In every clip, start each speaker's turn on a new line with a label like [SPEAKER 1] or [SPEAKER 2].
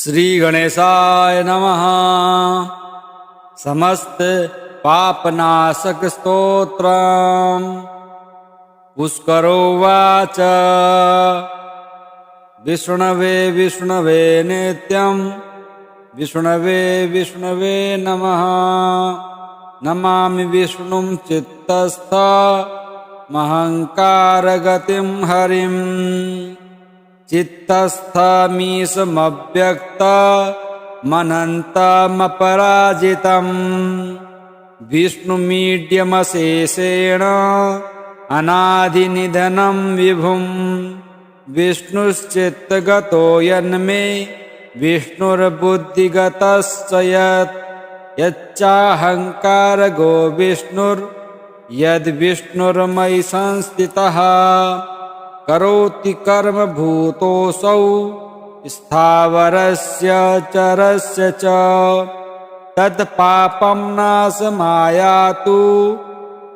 [SPEAKER 1] श्री गणेशाय नमः। समस्त पापनाशक स्तोत्रम्। पुष्करोवाच विष्णवे विष्णवे नित्यं विष्णवे विष्णवे नमः। नमामि विष्णुं चित्तस्थ महङ्कारगतिं हरिं। चित्तस्थमीशमव्यक्त मनन्तमपराजितं। विष्णुमीड्यमशेषेण अनादिनिधनं विभुं। विष्णुश्चित्तगतो यन्मे विष्णुर्बुद्धिगतश्च यत्। यच्चाहङ्कारगो विष्णुर्यद्विष्णुर्मयि संस्थितः। करोति कर्म भूतोऽसौ स्थावरस्य चरस्य च। तत्पापं नाशमायातु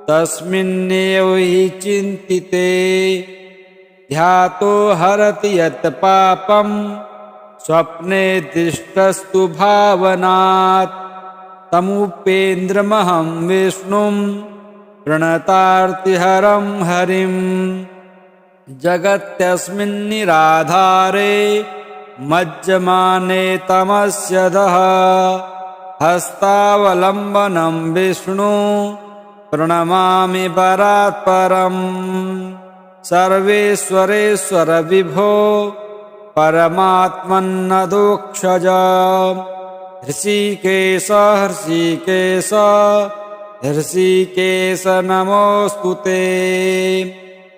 [SPEAKER 1] तस्मिन्नेव हि चिन्तिते। ध्यातो हरति यत् पापं स्वप्ने दृष्टस्तु भावनात्। तमुपेन्द्रमहं विष्णुं प्रणतार्तिहरं हरिम्। जगत्यस्मिन्निराधारे मज्जमाने तमस्यधः। हस्तावलम्बनं विष्णु प्रणमामि परात्परम्। सर्वेश्वरेश्वर विभो परमात्मन्नदोक्षज। हृषीकेश हृषीकेश हृषीकेश नमोऽस्तु ते।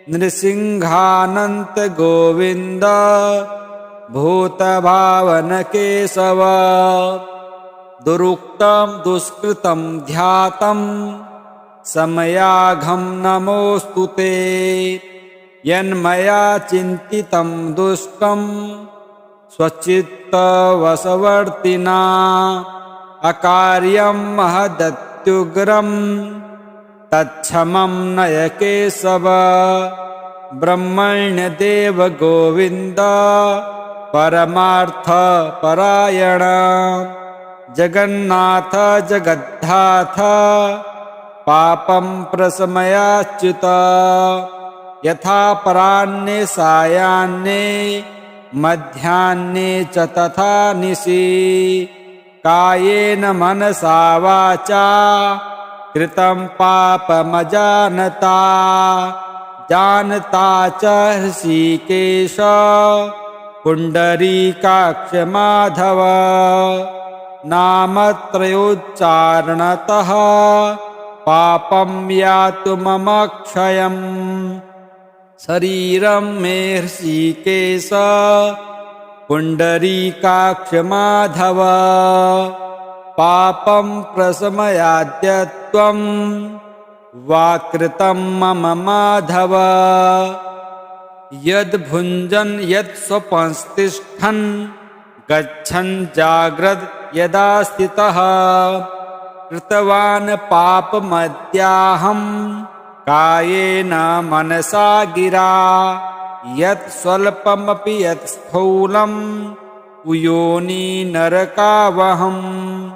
[SPEAKER 1] नृसिंहानन्त गोविन्द भूतभावन केशव। दुरुक्तं दुष्कृतं ध्यातं समयाघं नमोऽस्तु ते। यन्मया चिन्तितं दुष्टं स्वचित्तवशवर्तिना। अकार्यं महदत्युग्रम् तत्क्षमं नय केशव। ब्रह्मण्यदेव गोविन्द परमार्थ परायण। जगन्नाथ जगद्धाथ पापं प्रशमयाच्युत। यथापराह्ने सायाह्ने मध्याह्ने च तथा निशि। कायेन मनसा वाचा कृतं पापमजानता। जानता च हृषीकेश पुण्डरीकाक्ष माधव। नामत्रयोच्चारणतः पापं यातु मम क्षयम्। शरीरं मे हृषीकेश पुण्डरीकाक्ष माधव। पापं प्रशमयाद्यत्वं वाकृतं मम माधव। यद्भुञ्जन् यत्स्वपंस्तिष्ठन् गच्छन् जाग्रद् यदा स्थितः। कृतवान् पापमद्याहं कायेन मनसा गिरा। यत् स्वल्पमपि यत् स्थूलं कुयोनि नरकावहम्।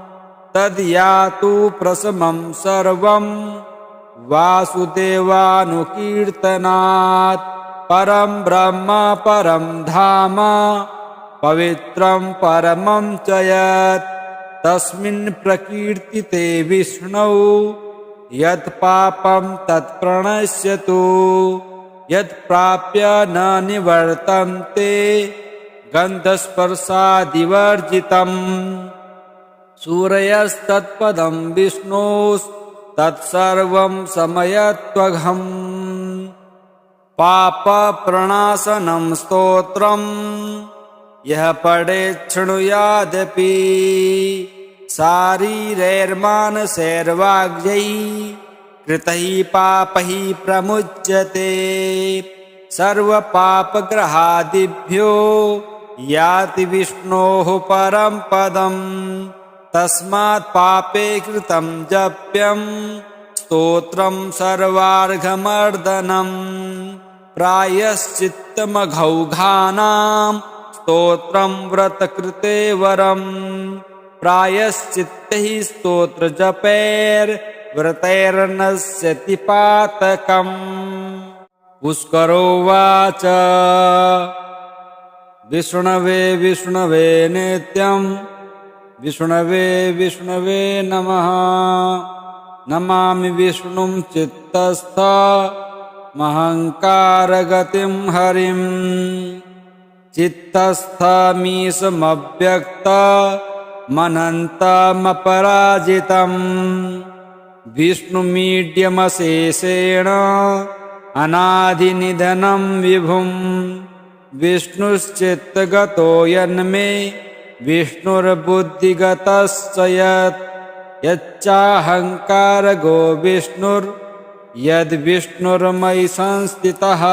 [SPEAKER 1] तद्यातु प्रशमं सर्वं वासुदेवानुकीर्तनात्। परं ब्रह्म परं धाम पवित्रं परमं च यत्। तस्मिन् प्रकीर्तिते विष्णौ यत् पापं तत् प्रणश्यतु। यत् प्राप्य न निवर्तन्ते गन्धस्पर्शादिवर्जितम्। सूरयस्तत्पदं विष्णोस्तत्सर्वं समयत्वघम्। पापप्रणाशनं स्तोत्रं यः पठेत् शृणुयादपि। शारीरैर्मानसैर्वाग्यैः कृतैः पापैः प्रमुच्यते। सर्वपापग्रहादिभ्यो याति विष्णोः परं पदम्। तस्मात् पापे कृतं जप्यं स्तोत्रं सर्वार्घमर्दनम्। प्रायश्चित्तमघौघानां स्तोत्रं व्रतकृते वरम् प्रायश्चित्तैः स्तोत्रजपैर्व्रतैर्नश्यति पातकम्। पुष्करोवाच विष्णवे विष्णवे नित्यम् विष्णवे विष्णवे नमः। नमामि विष्णुं चित्तस्थ महङ्कारगतिं हरिम्। चित्तस्थमीशमव्यक्तमनन्तमपराजितम् विष्णुमीड्यमशेषेण अनादिनिधनं विभुम्। विष्णुश्चित्तगतो यन्मे विष्णुर्बुद्धिगतश्च यच्चाहङ्कारगो विष्णुर्यद्विष्णुर्मयि संस्थितः।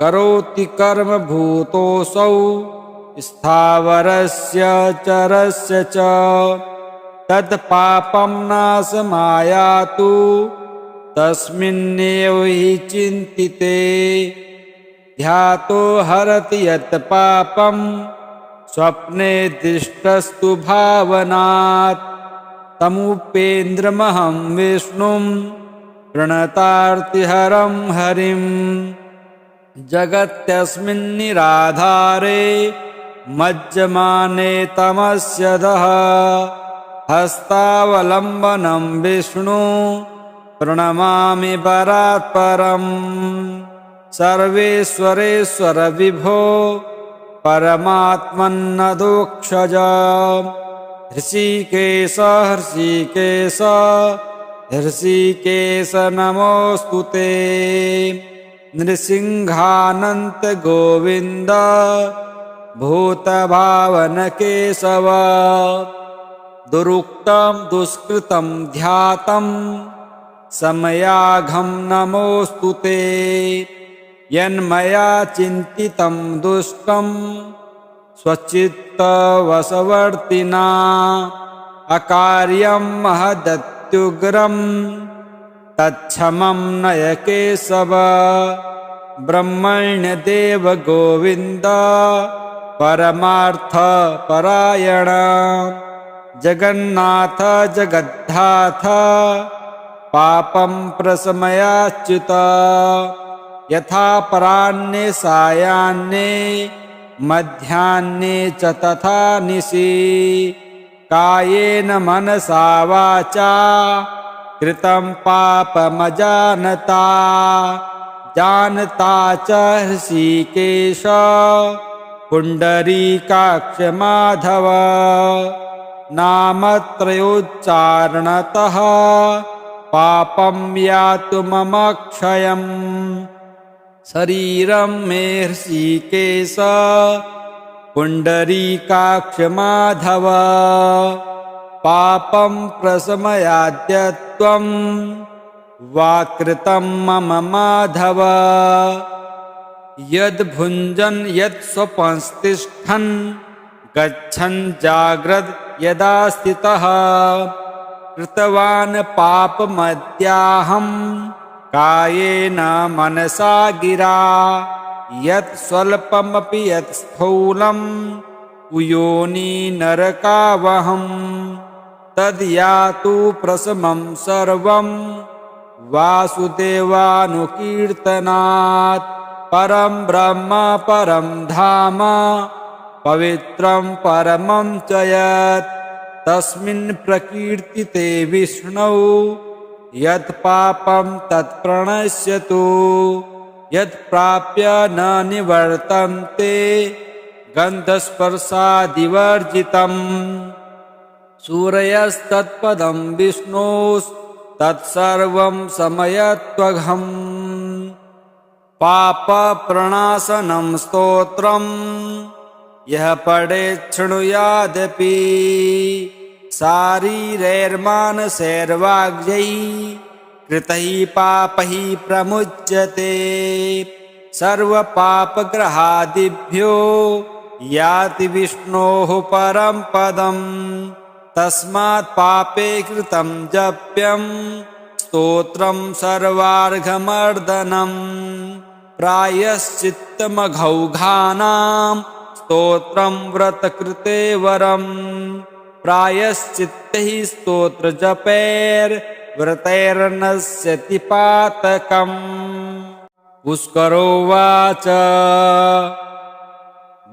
[SPEAKER 1] करोति कर्म भूतोऽसौ स्थावरस्य चरस्य च तत्पापं नाशमायातु तस्मिन्नेव हि चिन्तिते। ध्यातो हरति यत् पापं स्वप्ने दृष्टस्तु भावनात् तमुपेन्द्रमहं विष्णुं प्रणतार्तिहरं हरिम्। जगत्यस्मिन्निराधारे मज्जमाने तमस्यधः हस्तावलम्बनं विष्णु प्रणमामि परात्परम्। सर्वेश्वरेश्वर विभो परमात्मन्नदोक्षज हृषीकेश हृषीकेश हृषीकेश नमोऽस्तुते। नृसिंहानन्त गोविन्द भूतभावन केशव दुरुक्तं दुष्कृतं ध्यातं समयाघं नमोऽस्तुते। यन्मया चिन्तितं दुष्टं स्वचित्तवशवर्तिना अकार्यं महदत्युग्रं तच्छमं नय केशव। ब्रह्मण्यदेव गोविन्द परमार्थपरायण जगन्नाथ जगद्धाथ पापं प्रशमयाच्युत। यथापराह्ने सायाह्ने मध्याह्ने च तथा निशि कायेन मनसा वाचा कृतं पापमजानता जानता च हृषीकेश पुण्डरीकाक्ष माधव। नामत्रयोच्चारणतः पापं यातु मम क्षयम्। शरीरं मे हृषीकेश पुण्डरीकाक्ष माधव पापं प्रशमयाद्यत्वं वाकृतं मम माधव। यद्भुञ्जन् यत्स्वपंस्तिष्ठन् गच्छन् जाग्रद् यदा स्थितः कृतवान् पापमद्याहं कायेन मनसा गिरा। यत् स्वल्पमपि यत् स्थूलम् कुयोनि नरकावहम् तद्यातु प्रशमं सर्वं वासुदेवानुकीर्तनात्। परं ब्रह्म परं धाम पवित्रं परमं च यत् तस्मिन् प्रकीर्तिते विष्णौ यत् पापं तत् प्रणश्यतु। यत् प्राप्य न निवर्तन्ते गन्धस्पर्शादिवर्जितम्। सूरयस्तत्पदं विष्णोस्तत्सर्वं समयत्वघम्। पापप्रणाशनं स्तोत्रम् यः पठेत् शृणुयादपि शारीरैर्मानसैर्वाग्यैः कृतैः पापैः प्रमुच्यते। सर्वपापग्रहादिभ्यो याति विष्णोः परं पदम्। तस्मात् पापे कृतं जप्यं स्तोत्रं सर्वार्घमर्दनम्। प्रायश्चित्तमघौघानां स्तोत्रं व्रतकृते वरम् प्रायश्चित्तैः स्तोत्रजपैर्व्रतैर्नश्यति पातकम्। पुष्करोवाच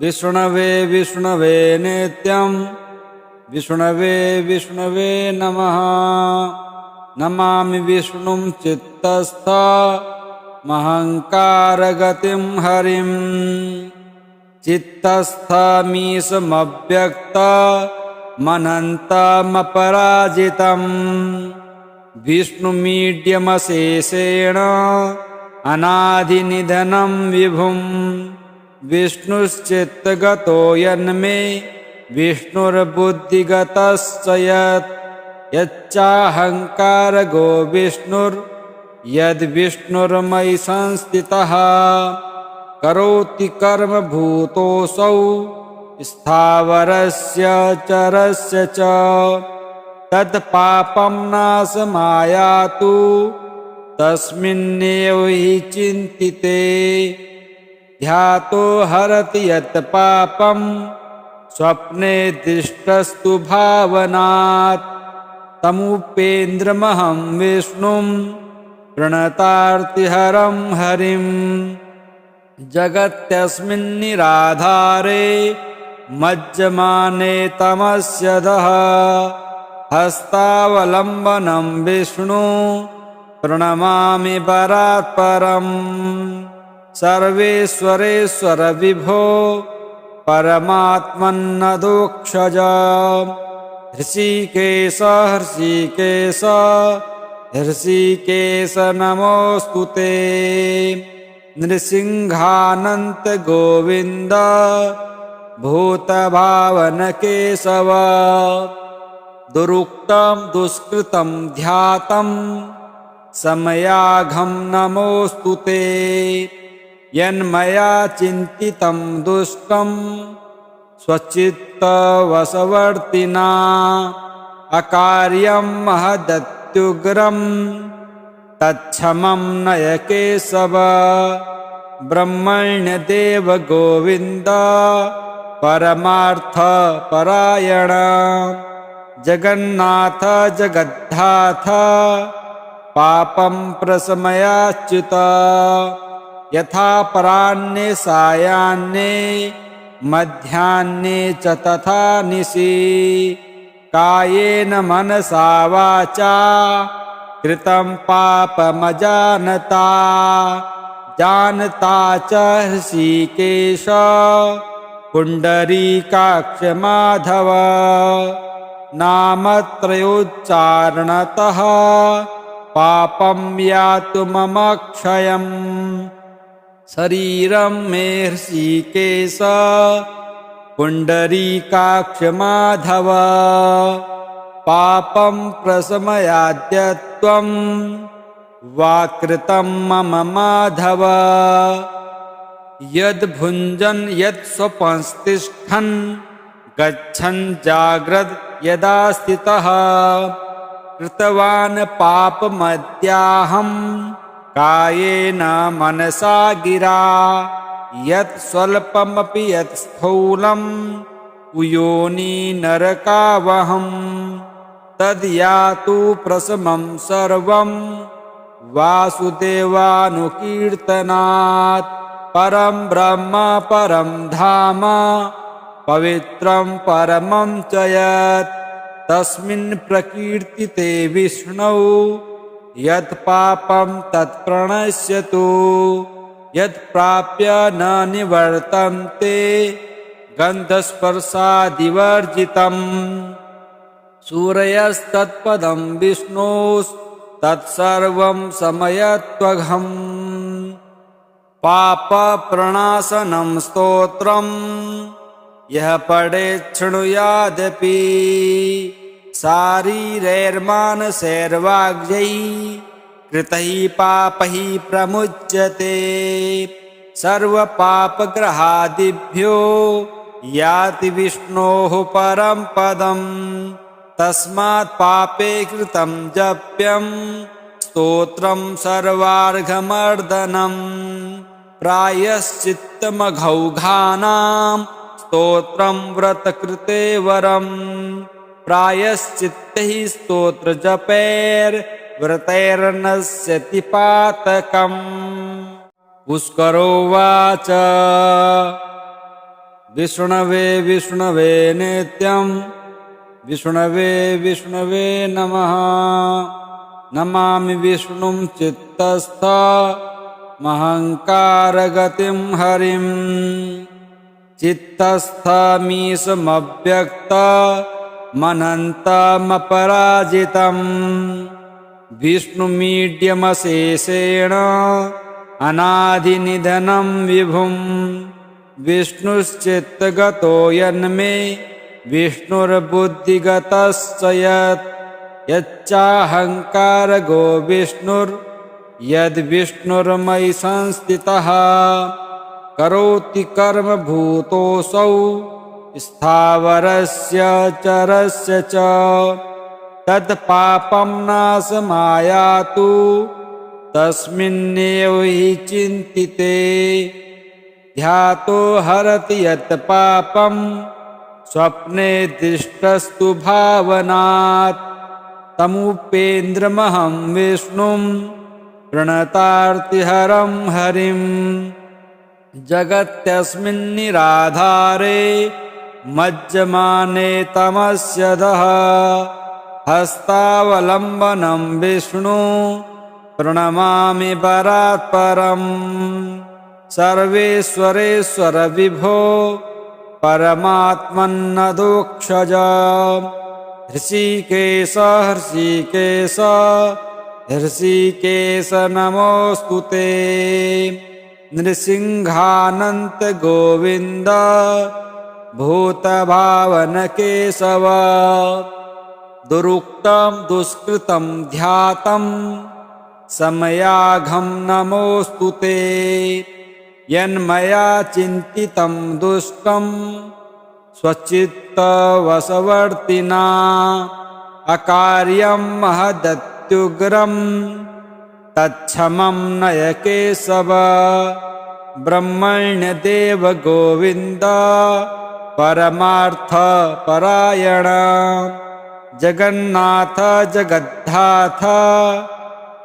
[SPEAKER 1] विष्णवे विष्णवे नित्यं विष्णवे विष्णवे नमः। नमामि विष्णुं चित्तस्थमहङ्कारगतिं हरिं चित्तस्थमीशमव्यक्तमनन्तमपराजितं विष्णुमीड्यमशेषेण अनादिनिधनं विभुं विष्णुश्चित्तगतो यन्मे विष्णुर्बुद्धिगतश्च यच्चाहङ्कारगो विष्णुर्यद्विष्णुर्मयि संस्थितः करोति कर्मभूतोऽसौ स्थावरस्य चरस्य च तत्पापं नाशमायातु तस्मिन्नेव हि चिन्तिते ध्यातो हरति यत् पापं स्वप्ने दृष्टस्तु भावनात् तमुपेन्द्रमहं विष्णुं प्रणतार्तिहरं हरिं जगत्यस्मिन्निराधारे मज्जमाने तमस्यधः हस्तावलम्बनं विष्णु प्रणमामि परात्परम् सर्वेश्वरेश्वर विभो परमात्मन्नदोक्षज हृषीकेश हृषीकेश हृषीकेश नमोऽस्तु ते नृसिंहानन्त गोविन्द भूतभावन केशव दुरुक्तं दुष्कृतं ध्यातं समयाघं नमोऽस्तु ते यन्मया चिन्तितं दुष्टं स्वचित्तवशवर्तिना अकार्यं महदत्युग्रं तच्छमं नय केशव ब्रह्मण्यदेव गोविन्द परमार्थपरायण जगन्नाथ जगद्धाथ पापं प्रशमयाच्युत यथापराह्ने सायाह्ने मध्याह्ने च तथा निशि कायेन मनसा वाचा कृतं पापमजानता जानता च हृषीकेश पुण्डरीकाक्ष माधव नामत्रयोच्चारणतः पापं यातु मम क्षयम् शरीरं मे हृषीकेश पुण्डरीकाक्ष माधव पापं प्रशमयाद्य त्वं वाकृतं मम माधव यद्भुञ्जन् यत्स्वपंस्तिष्ठन् गच्छन् जाग्रद् यदा स्थितः कृतवान् पापमद्याहं कायेन मनसा गिरा यत् स्वल्पमपि यत् स्थूलं कुयोनि नरकावहम् तद्यातु प्रशमं सर्वं वासुदेवानुकीर्तनात् परं ब्रह्म परं धाम पवित्रं परमं च यत् तस्मिन् प्रकीर्तिते विष्णौ यत् पापं तत् प्रणश्यतु यत् प्राप्य न निवर्तन्ते गन्धस्पर्शादिवर्जितम् सूरयस्तत्पदं विष्णोस्तत्सर्वं समयत्वघम् पापप्रणाशनं स्तोत्रम् यः पठेत् शृणुयादपि शारीरैर्मानसैर्वाग्यै कृतैः पापैः प्रमुच्यते सर्वपापग्रहादिभ्यो याति विष्णोः परं पदम् तस्मात् पापे कृतं जप्यं स्तोत्रं सर्वार्घमर्दनम् प्रायश्चित्तमघौघानां स्तोत्रं व्रतकृते वरम् प्रायश्चित्तैः स्तोत्रजपैर्व्रतैर्नश्यति पातकम्। पुष्करोवाच विष्णवे विष्णवे नित्यं विष्णवे विष्णवे नमः। नमामि विष्णुं चित्तस्थ महङ्कारगतिं हरिं। चित्तस्थमीशमव्यक्तमनन्तमपराजितम् विष्णुमीड्यमशेषेण अनादिनिधनं विभुम्। विष्णुश्चित्तगतो यन्मे विष्णुर्बुद्धिगतश्च यच्चाहङ्कारगो विष्णुर्यद्विष्णुर्मयि संस्थितः। करोति कर्म भूतोऽसौ स्थावरस्य चरस्य च तत्पापं नाशमायातु तस्मिन्नेव हि चिन्तिते। ध्यातो हरति यत् पापं स्वप्ने दृष्टस्तु भावनात् तमुपेन्द्रमहं विष्णुं प्रणतार्तिहरं हरिम्। जगत्यस्मिन्निराधारे मज्जमाने तमस्यधः हस्तावलम्बनं विष्णु प्रणमामि परात्परम्। सर्वेश्वरेश्वर विभो परमात्मन्नदोक्षज हृषीकेश हृषीकेश हृषीकेश नमोऽस्तुते। नृसिंहानन्त गोविन्द भूतभावन केशव। दुरुक्तं दुष्कृतं ध्यातं समयाघं नमोऽस्तुते। यन्मया चिन्तितं दुष्टं स्वचित्तवशवर्तिना अकार्यं महदत्युग्रं तच्छमं नय केशव। ब्रह्मण्यदेव गोविन्द परमार्थपरायण जगन्नाथ जगद्धाथ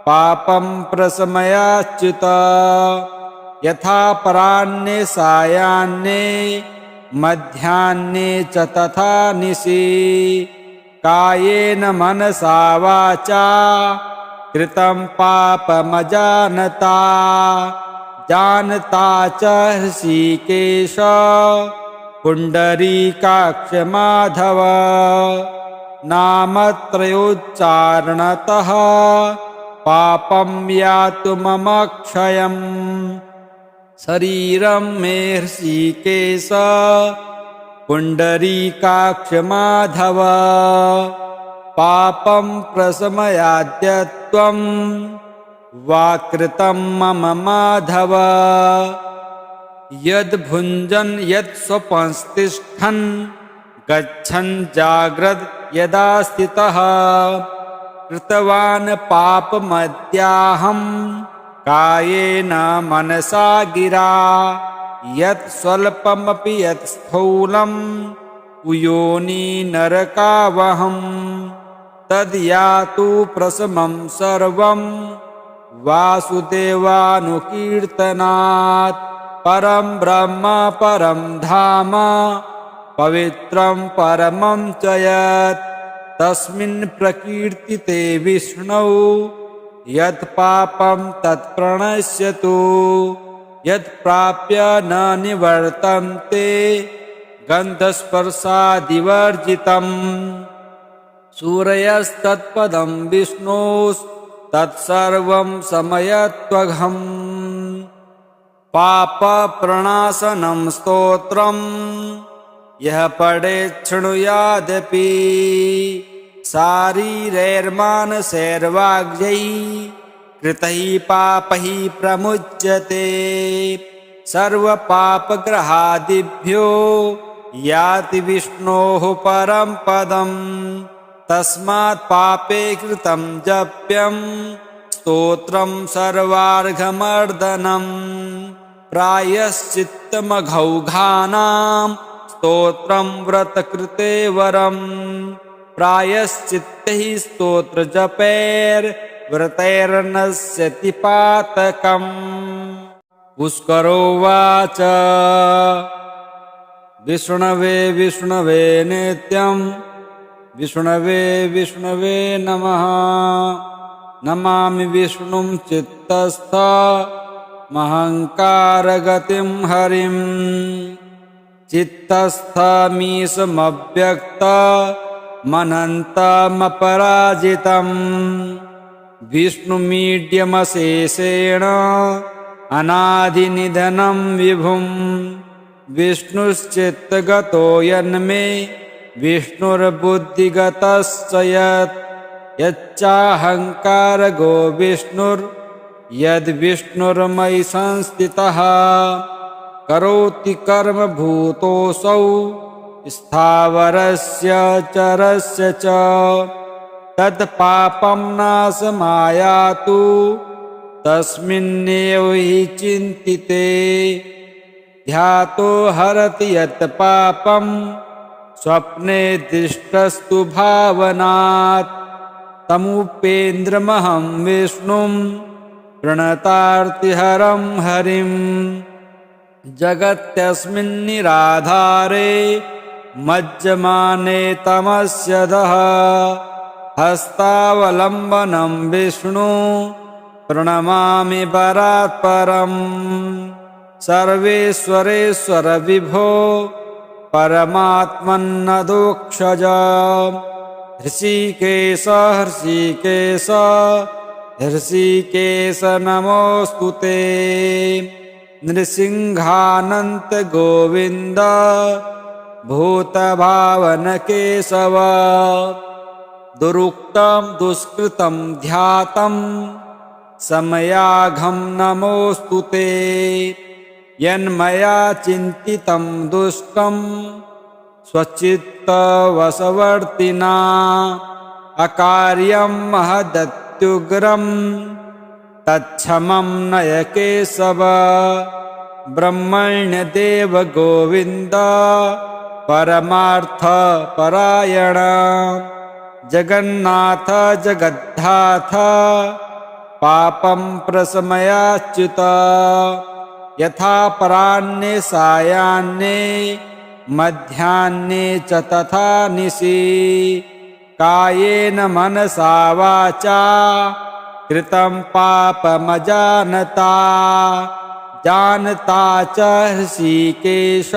[SPEAKER 1] पापं प्रशमयाच्युत। यथापराह्ने सायाह्ने मध्याह्ने च तथा निशि कायेन मनसा वाचा कृतं पापमजानता जानता च हृषीकेश पुण्डरीकाक्ष माधव। नामत्रयोच्चारणतः पापं यातु मम क्षयम्। शरीरं मे हृषीकेश पुण्डरीकाक्ष माधव पापं प्रशमयाद्यत्वं वाकृतं मम माधव। यद्भुञ्जन् यत्स्वपंस्तिष्ठन् गच्छन् जाग्रद् यदा स्थितः कृतवान् पापमद्याहं कायेन मनसा गिरा। यत् स्वल्पमपि यत् स्थूलं कुयोनि नरकावहं तद्यातु प्रशमं सर्वं वासुदेवानुकीर्तनात्। परं ब्रह्म परं धाम पवित्रं परमं च यत् तस्मिन् प्रकीर्तिते विष्णौ यत् पापं तत् प्रणश्यतु। यत् प्राप्य न निवर्तन्ते गन्धस्पर्शादिवर्जितम्। सूरयस्तत्पदं विष्णोस्तत्सर्वं समयत्वघम्। पापप्रणाशनं स्तोत्रं यः पठेत् शृणुयादपि शारीरैर्मानसैर्वाग्यैः कृतैः पापैः प्रमुच्यते। सर्वपापग्रहादिभ्यो याति विष्णोः परं पदम्। तस्मात् पापे कृतं जप्यं स्तोत्रं सर्वार्घमर्दनम्। प्रायश्चित्तमघौघानां स्तोत्रं व्रतकृते वरम् प्रायश्चित्तैः स्तोत्रजपैर्व्रतैर्नश्यति पातकम्। पुष्करोवाच विष्णवे विष्णवे नित्यं विष्णवे विष्णवे नमः। नमामि विष्णुं चित्तस्थमहङ्कारगतिं हरिं चित्तस्थमीशमव्यक्तमनन्तमपराजितं विष्णुमीड्यमशेषेण अनादिनिधनं विभुं विष्णुश्चित्तगतो यन्मे विष्णुर्बुद्धिगतश्च यच्चाहङ्कारगो विष्णुर्यद्विष्णुर्मयि संस्थितः करोति कर्म भूतोऽसौ स्थावरस्य चरस्य च तत्पापं नाशमायातु तस्मिन्नेव हि चिन्तिते ध्यातो हरति यत् पापं स्वप्ने दृष्टस्तु भावनात् तमुपेन्द्रमहं विष्णुं प्रणतार्तिहरं हरिं जगत्यस्मिन्निराधारे मज्जमाने तमस्यधः हस्तावलम्बनं विष्णु प्रणमामि परात्परम् सर्वेश्वरेश्वर विभो परमात्मन्नदोक्षज हृषीकेश हृषीकेश हृषीकेश नमोऽस्तु ते नृसिंहानन्त गोविन्द भूतभावनकेशव दुरुक्तं दुष्कृतं ध्यातं समयाघं नमोऽस्तु ते यन्मया चिन्तितं दुष्टं स्वचित्तवशवर्तिना अकार्यं महदत्युग्रं तच्छमं नय केशव ब्रह्मण्यदेव गोविन्द परमार्थपरायण जगन्नाथ जगद्धाथ पापं प्रशमयाच्युत यथापराह्ने सायाह्ने मध्याह्ने च तथा निशि कायेन मनसा वाचा कृतं पापमजानता जानता च हृषीकेश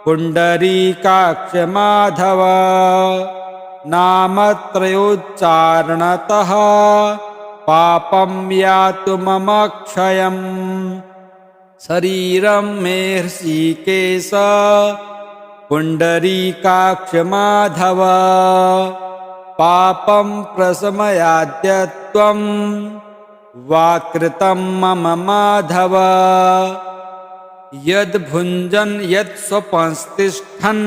[SPEAKER 1] पुण्डरीकाक्ष माधव नामत्रयोच्चारणतः पापं यातु मम क्षयम् शरीरं मे हृषीकेश पुण्डरीकाक्ष माधव पापं प्रशमयाद्य त्वं वाकृतं मम माधव यद्भुञ्जन् यत्स्वपंस्तिष्ठन्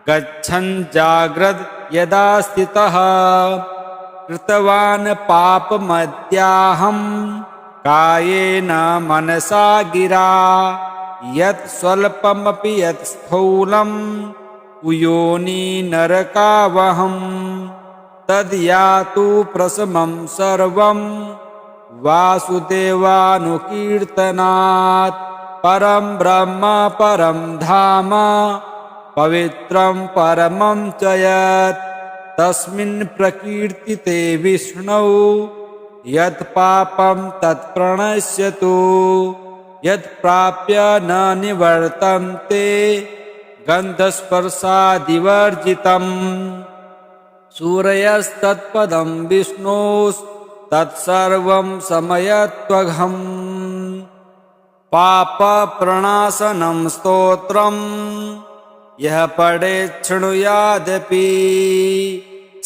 [SPEAKER 1] गच्छन् जाग्रद् यदा स्थितः कृतवान् पापमद्याहं कायेन मनसा गिरा यत् स्वल्पमपि यत् स्थूलं कुयोनि नरकावहम् तद्यातु प्रशमं सर्वं वासुदेवानुकीर्तनात् परं ब्रह्म परं धाम पवित्रं परमं च यत् तस्मिन् प्रकीर्तिते विष्णौ यत् पापं तत् प्रणश्यतु यत् प्राप्य न निवर्तन्ते गन्धस्पर्शादिवर्जितम् सूरयस्तत्पदं विष्णोस्तत्सर्वं समयत्वघम् पापप्रणाशनं स्तोत्रम् यः पठेत् शृणुयादपि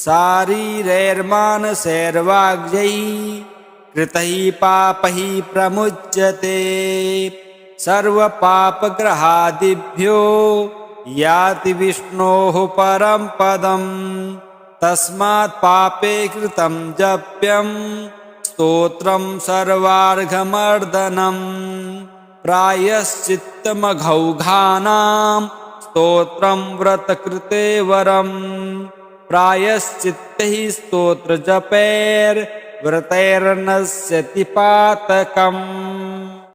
[SPEAKER 1] शारीरैर्मानसैर्वाग्यै कृतैः पापैः प्रमुच्यते सर्वपापग्रहादिभ्यो याति विष्णोः परं पदम् तस्मात् पापे कृतं जप्यं स्तोत्रं सर्वार्घमर्दनं प्रायश्चित्तमघौघानां स्तोत्रं व्रतकृते वरम् प्रायश्चित्तैः स्तोत्रजपैर्व्रतैर्नश्यति पातकम्।